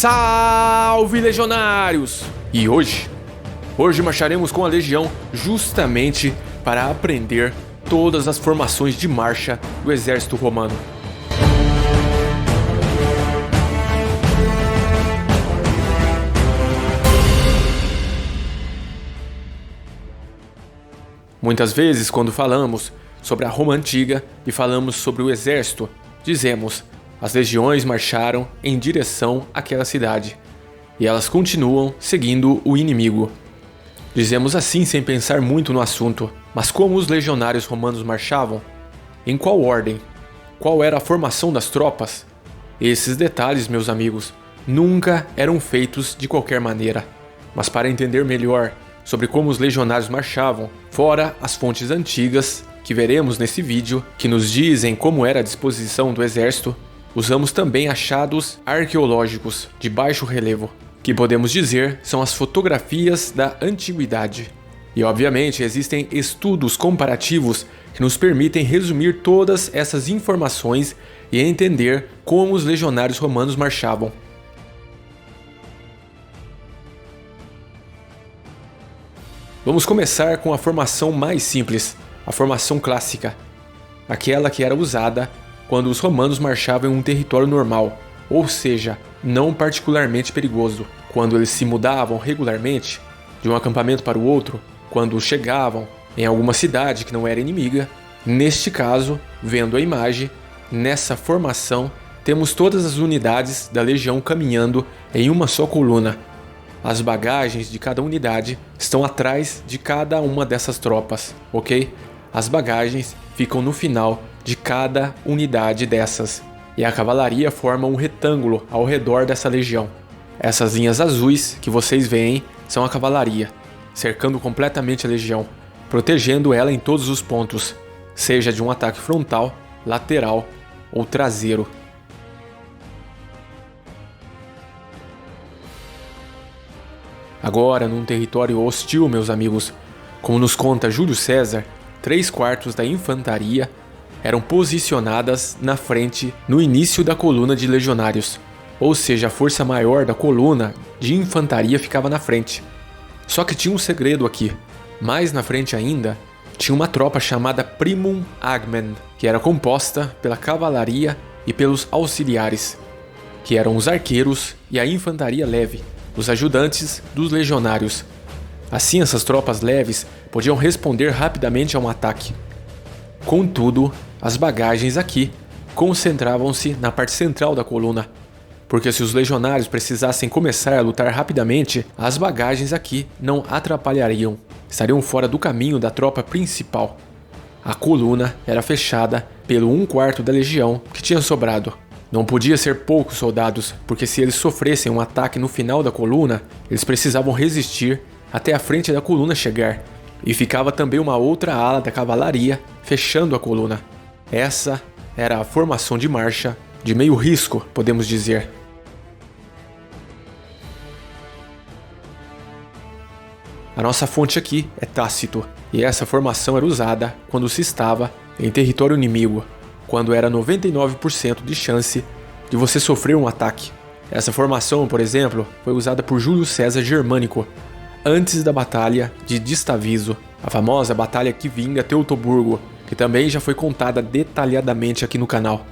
Salve, legionários! E hoje marcharemos com a legião justamente para aprender todas as formações de marcha do exército romano. Muitas vezes, quando falamos sobre a Roma antiga e falamos sobre o exército, dizemos: as legiões marcharam em direção àquela cidade e elas continuam seguindo o inimigo. Dizemos assim sem pensar muito no assunto, mas como os legionários romanos marchavam? Em qual ordem? Qual era a formação das tropas? Esses detalhes, meus amigos, nunca eram feitos de qualquer maneira. Mas para entender melhor sobre como os legionários marchavam, fora as fontes antigas que veremos nesse vídeo, que nos dizem como era a disposição do exército, usamos também achados arqueológicos de baixo relevo, que podemos dizer são as fotografias da antiguidade. E obviamente existem estudos comparativos que nos permitem resumir todas essas informações e entender como os legionários romanos marchavam. Vamos começar com a formação mais simples, a formação clássica, aquela que era usada quando os romanos marchavam em um território normal, ou seja, não particularmente perigoso. Quando eles se mudavam regularmente de um acampamento para o outro, quando chegavam em alguma cidade que não era inimiga. Neste caso, vendo a imagem, nessa formação, temos todas as unidades da legião caminhando em uma só coluna. As bagagens de cada unidade estão atrás de cada uma dessas tropas, ok? As bagagens ficam no final de cada unidade dessas, e a cavalaria forma um retângulo ao redor dessa legião. Essas linhas azuis que vocês veem são a cavalaria, cercando completamente a legião, protegendo ela em todos os pontos, seja de um ataque frontal, lateral ou traseiro. Agora, num território hostil, meus amigos, como nos conta Júlio César, 3/4 da infantaria eram posicionadas na frente no início da coluna de legionários, ou seja, a força maior da coluna de infantaria ficava na frente. Só que tinha um segredo aqui. Mais na frente ainda, tinha uma tropa chamada Primum Agmen, que era composta pela cavalaria e pelos auxiliares, que eram os arqueiros e a infantaria leve, os ajudantes dos legionários. Assim, essas tropas leves podiam responder rapidamente a um ataque. Contudo, as bagagens aqui concentravam-se na parte central da coluna, porque se os legionários precisassem começar a lutar rapidamente, as bagagens aqui não atrapalhariam, estariam fora do caminho da tropa principal. A coluna era fechada pelo 1/4 da legião que tinha sobrado. Não podia ser poucos soldados, porque se eles sofressem um ataque no final da coluna, eles precisavam resistir até a frente da coluna chegar. E ficava também uma outra ala da cavalaria fechando a coluna. Essa era a formação de marcha de meio risco, podemos dizer. A nossa fonte aqui é Tácito, e essa formação era usada quando se estava em território inimigo, quando era 99% de chance de você sofrer um ataque. Essa formação, por exemplo, foi usada por Júlio César Germânico, antes da Batalha de Distaviso, a famosa batalha que vinga Teutoburgo, que também já foi contada detalhadamente aqui no canal.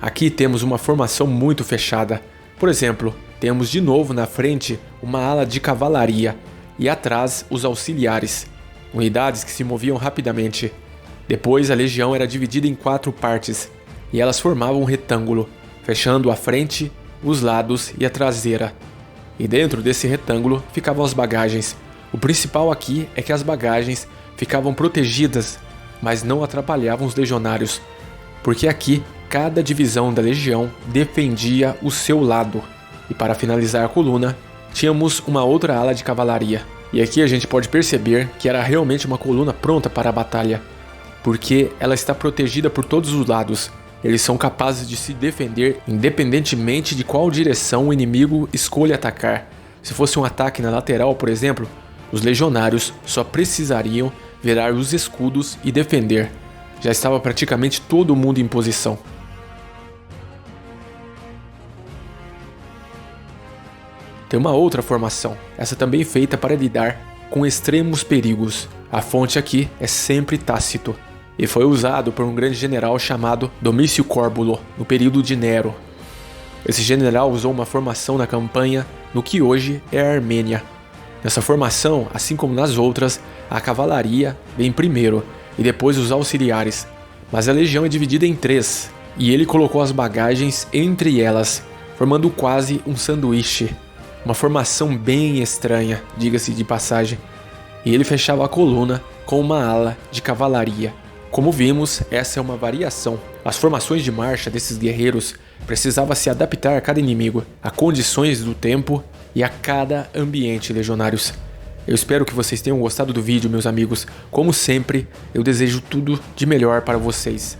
Aqui temos uma formação muito fechada. Por exemplo, temos de novo na frente uma ala de cavalaria e atrás os auxiliares, unidades que se moviam rapidamente. Depois a legião era dividida em 4 partes e elas formavam um retângulo, fechando a frente, os lados e a traseira. E dentro desse retângulo ficavam as bagagens. O principal aqui é que as bagagens ficavam protegidas, mas não atrapalhavam os legionários, porque aqui cada divisão da legião defendia o seu lado. E para finalizar a coluna, tínhamos uma outra ala de cavalaria. E aqui a gente pode perceber que era realmente uma coluna pronta para a batalha, porque ela está protegida por todos os lados. Eles são capazes de se defender independentemente de qual direção o inimigo escolha atacar. Se fosse um ataque na lateral, por exemplo, os legionários só precisariam virar os escudos e defender. Já estava praticamente todo mundo em posição. tem uma outra formação, essa também feita para lidar com extremos perigos. A fonte aqui é sempre Tácito, e foi usado por um grande general chamado Domício Córbulo, no período de Nero. Esse general usou uma formação na campanha no que hoje é a Armênia. Nessa formação, assim como nas outras, a cavalaria vem primeiro e depois os auxiliares, mas a legião é dividida em 3, e ele colocou as bagagens entre elas, formando quase um sanduíche. Uma formação bem estranha, diga-se de passagem. E ele fechava a coluna com uma ala de cavalaria. Como vimos, essa é uma variação. As formações de marcha desses guerreiros precisavam se adaptar a cada inimigo, a condições do tempo e a cada ambiente, legionários. Eu espero que vocês tenham gostado do vídeo, meus amigos. Como sempre, eu desejo tudo de melhor para vocês.